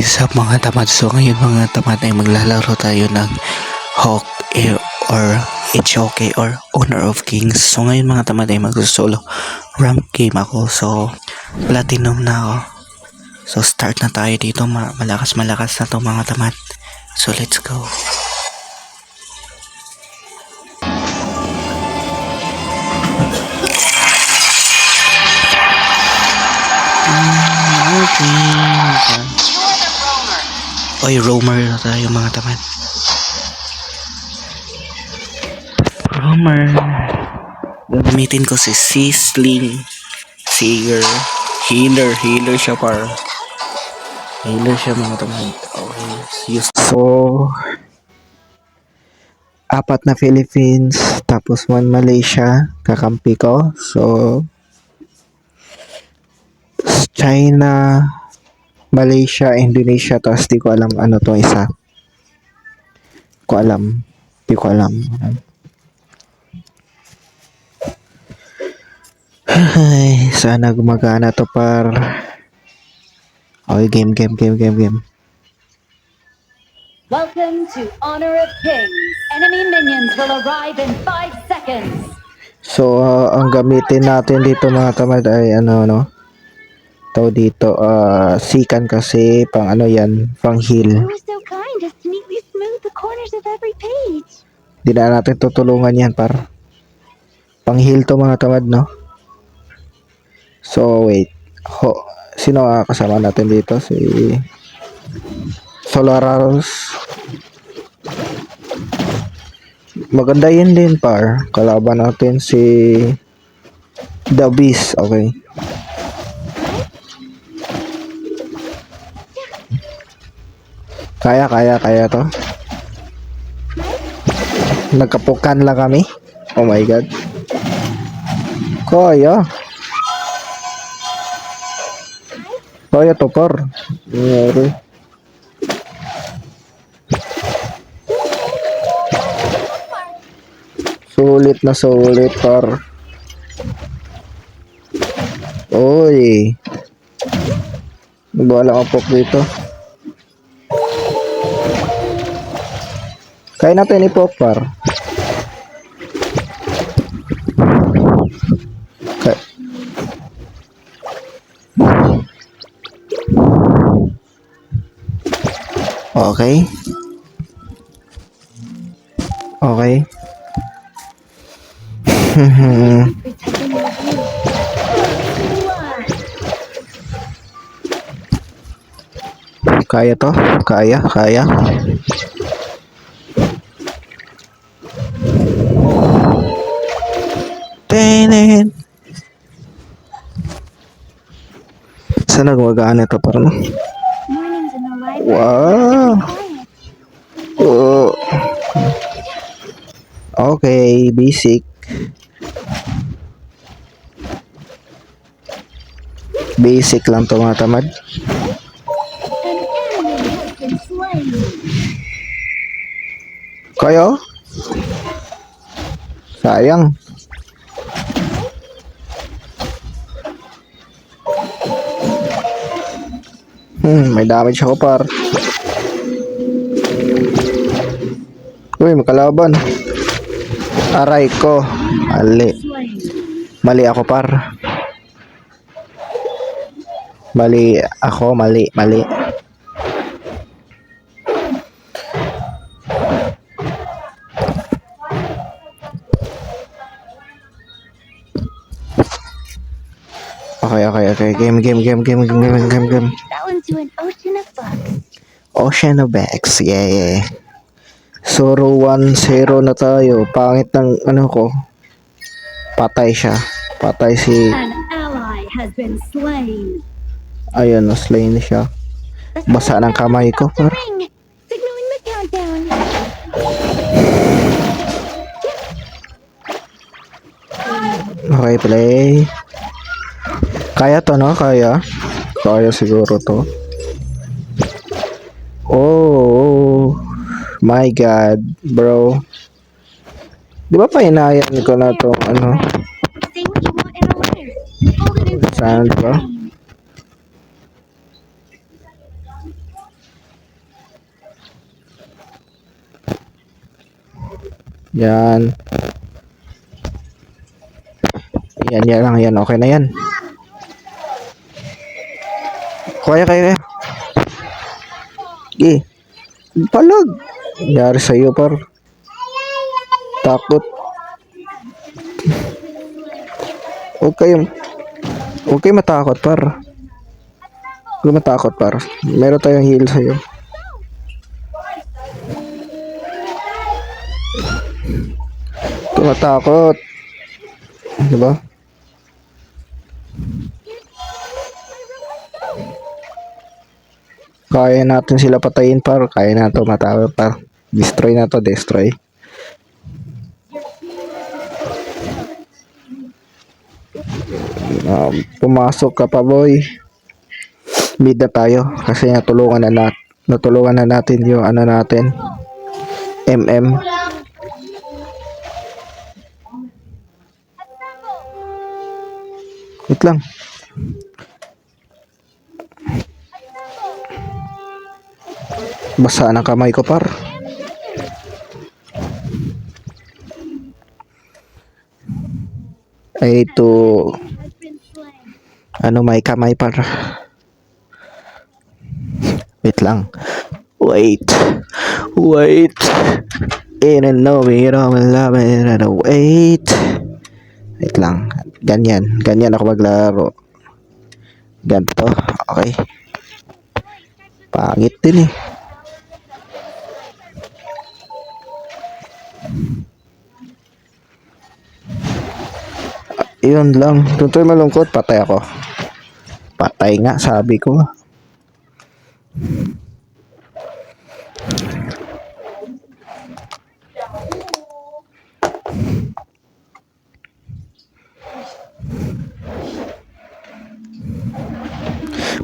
is up mga tamad? So ngayon mga tamad ay maglalaro tayo ng Hawk Air or HOK or Honor of Kings. So ngayon mga tamad ay mag-solo rank game ako. So platinum na ako. So start na tayo dito. Malakas na to mga tamad. So let's go. Oy, roamer na tayo mga tamad. Roamer. Gagamitin ko si Sisling, Seeger, Healer siya par. Healer siya mga tamad. Okay, use. So, 4 na Philippines, tapos 1 Malaysia, kakampi ko. So, China, Malaysia, Indonesia, tapos di ko alam ano to isa. Di ko alam. Ay, sana gumagana to par. Okay, game. Welcome to Honor of Kings. Enemy minions will arrive in 5 seconds. So, ang gamitin natin dito mga tamad ay ano. Tao dito, sikan kasi pang ano yan, pang heal. Who is so kind as to neatly smooth the corners of every page? Di na natin tutulungan yan par. Pang heal to mga tamad, no? So, wait. Sino kasama natin dito? Si Solaris. Maganda yun din par. Kalaban natin si The Beast. Okay. Kaya to. Nagkapukan lang kami. Oh my god. Kaya to par. Nangyari. Sulit par. Oy. Nagwala ka po dito. Kaya natin ipok par. Okay. Kaya to? Kaya. Tenen. Sana gumagana ito para no? Mornings in the library. Wow. Oh. Okay, basic. Basic lang to mga tamad. An enemy has been slain. Kayo? Sayang. May damage ako par. Uy, makalaban. Aray ko. Mali ako par. Mali. Okay. Game. Fell into an ocean of bugs. Ocean of X. Yeah. Soro 1-0 na tayo. Pangit ng ano ko. Patay siya. Patay si... An ally has been slain. Ayun, na-slain siya. Basa ng kamay ko. Par. Signaling the countdown. Okay, play. Kaya to, no? Kaya siguro to. Oh my god, bro. Di ba pa inayan ko na to, ano? Say what you want in a letter. Hold it in Saan ba? Yan. Yan lang yan. Okay na yan. Kaya. Eh, palag. Nangyari sa'yo, par. Takot. Huwag kayo matakot, par. Huwag kayo matakot, par. Meron tayong heal sa'yo. Huwag kayo matakot. Diba? Kaya natin sila patayin, par. Kaya na to matakot, par. Destroy na to, destroy. Pumasok ka pa, boy. Mid na tayo kasi natulungan na natin yung ano natin. MM. Wait lang. Basa ng kamay ko, par. Ay, ito. Ano, may kamay, par. Wait lang. Wait. In and know me, you know, love it, and wait. Wait lang. Ganyan ako maglaro. Ganto. Okay. Pangit din eh. Yun lang. Doon tayo malungkot. Patay ako. Patay nga, sabi ko.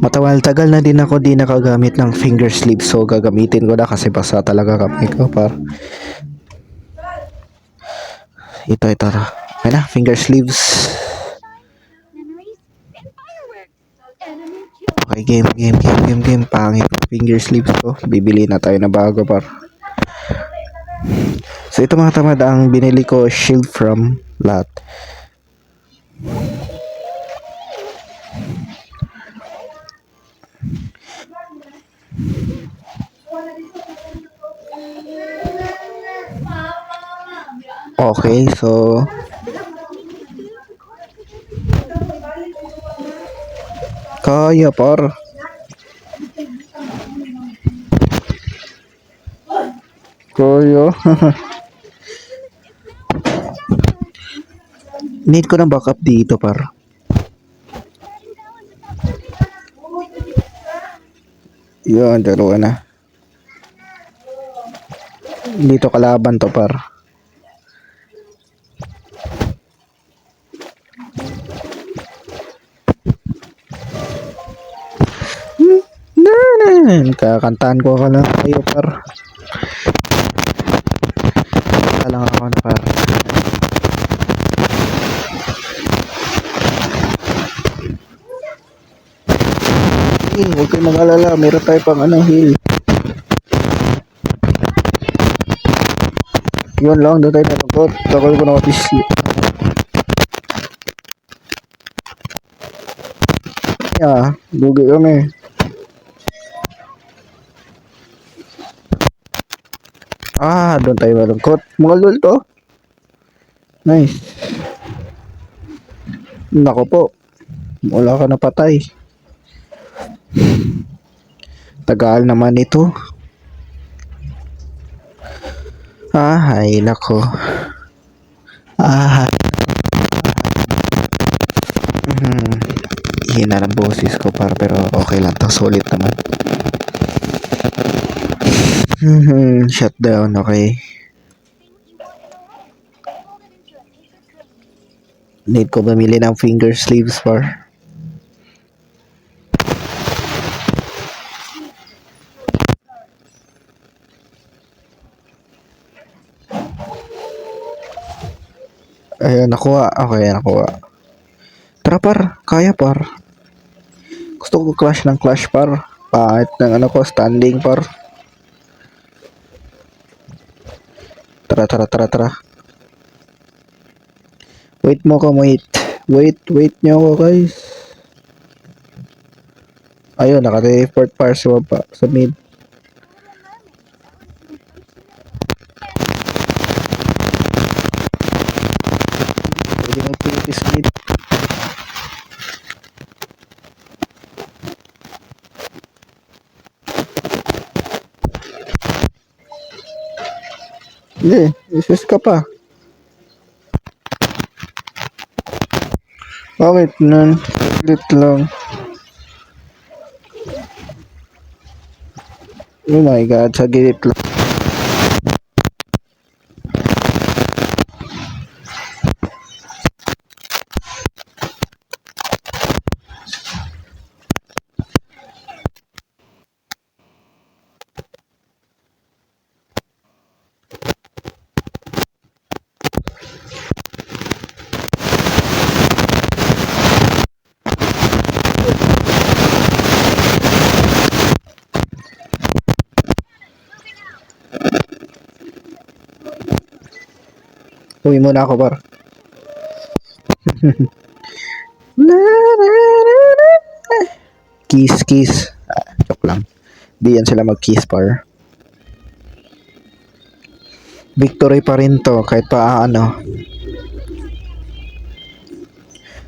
Matagal-tagal na din ako di nakagamit ng finger sleeve, so gagamitin ko na kasi basa talaga kamay ko, par. Ito. Ay na, finger sleeves. Okay, game. Pangit finger sleeves ko. Bibili na tayo na bago, par. So ito mga tamad, ang binili ko shield from lot. Okay, so kaya, par. Kaya. Need ko ng backup dito, par. Yun, dalawa na. Dito kalaban to, par. Kakantahan ko ka lang kayo, par. Kanta lang ako na, par. Huwag kayo mag-alala, meron tayo pang heal. Yun lang, doon tayo nalungkot. Takol ko na office. Dugi kami. Doon tayo malungkot. Mga lol to. Nice. Nako po. Wala ka na patay. Tagal naman ito. Ay, nako. Hina ng boses ko, par, pero okay lang to. Solid naman. Shutdown, okay. Need ko bumili ng finger sleeves, par. Ayun, nakuha. Okay, nakuha. Tara, par. Kaya, par. Gusto ko clash ng clash, par. Pahit ng ko, standing, par. Tara. Wait mo ko, wait nyo ako guys. Ayun, naka-teleport par sa baba, sa mid. Pwede mag-practice mid. Hindi, isus ka pa. Bakit nun? Ulit lang. Oh my god, sa gilid lang. Uwi muna ako, par. Kiss. Joke lang. Di yan sila mag-kiss, par. Victory pa rin to, kahit pa ano.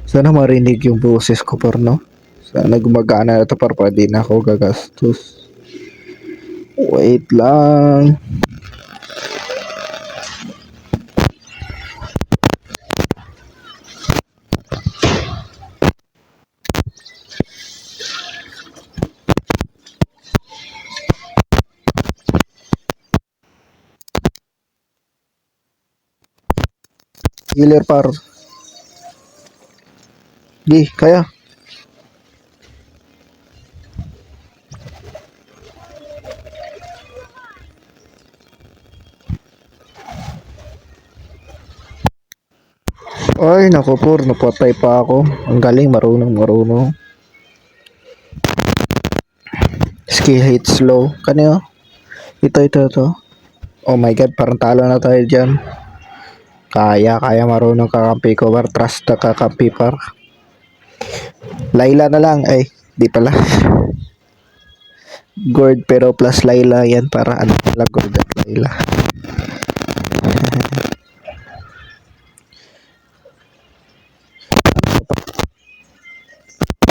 Sana marinig yung boses ko, par, no? Sana gumagana na to, par, pa di na ako gagastos. Wait lang. Healer, par. Di, kaya. Ay, naku, por, napatay pa ako. Ang galing, marunong. Skill hit slow. Kanyo? Ito. Oh my god, parang talo na tayo dyan. Kaya marunong kakampi ko, par. Trust na kakampi, par. Layla na lang. Ay, di pala. Gord pero plus Layla yan, para ano pala, Gord at Layla.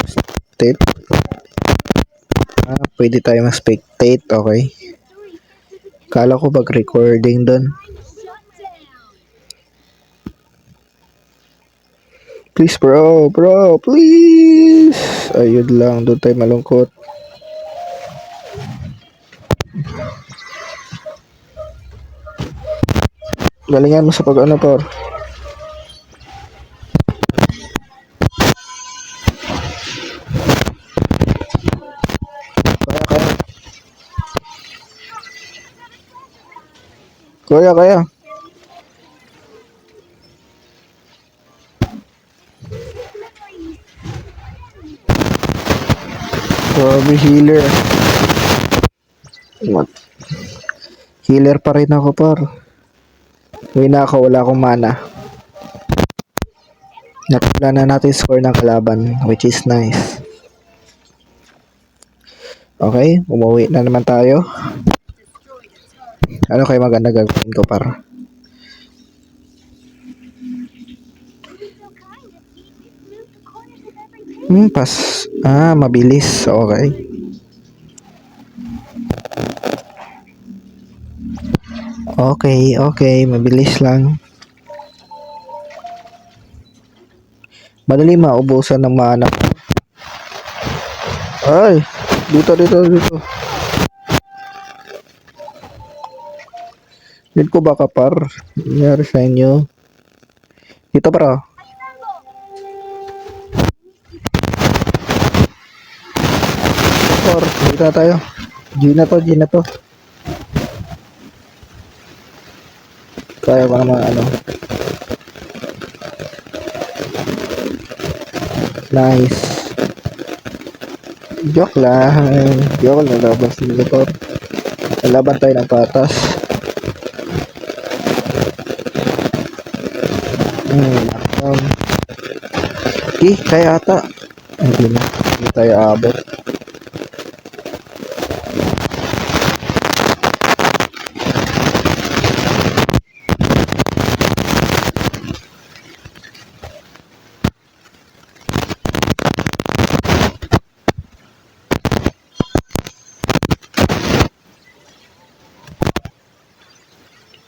Spectate. Pwede tayo mag-spectate, okay. Kala ko mag-recording doon. Please bro, please. Ayun lang, doon tayo malungkot. Galingan mo sa pag-ano, par. Kaya. Grabe, healer. What? Healer pa rin ako, par. Uwi na ako, wala akong mana. Natula na natin score ng kalaban, which is nice. Okay, umuwi na naman tayo. Ano kayo maganda gagawin ko, par? Mabilis. Okay, mabilis lang. Madali maubusan ng mana. Ay, dito. Need ko baka, par. Nangyari sa inyo. Dito, para. Par, dito na tayo. G na to. Kaya ko naman, Nice. Joke lang. Nalaban sila, par. Nalaban tayo ng patas. Lockdown. Kaya ata. Hindi na. Hindi tayo abot.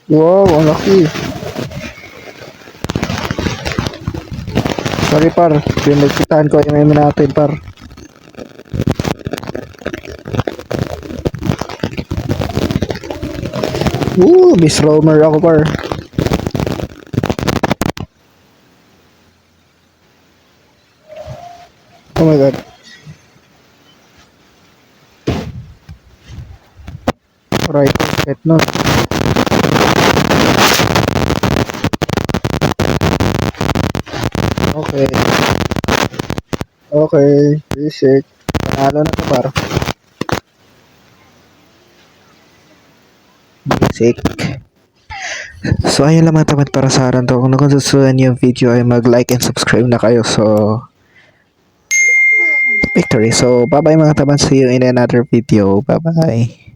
Wow, ang laki. Sorry par, pinagkitaan ko yung natin par. Miss Roamer ako par. Oh my god. Right, set no. Okay. Okay, basic. Panalo na to par. Basic. So ayun lang mga tamad para sa araw to. Kung nagustuhan yung video ay mag-like and subscribe na kayo. So victory. So bye bye mga tamad. See you in another video. Bye bye.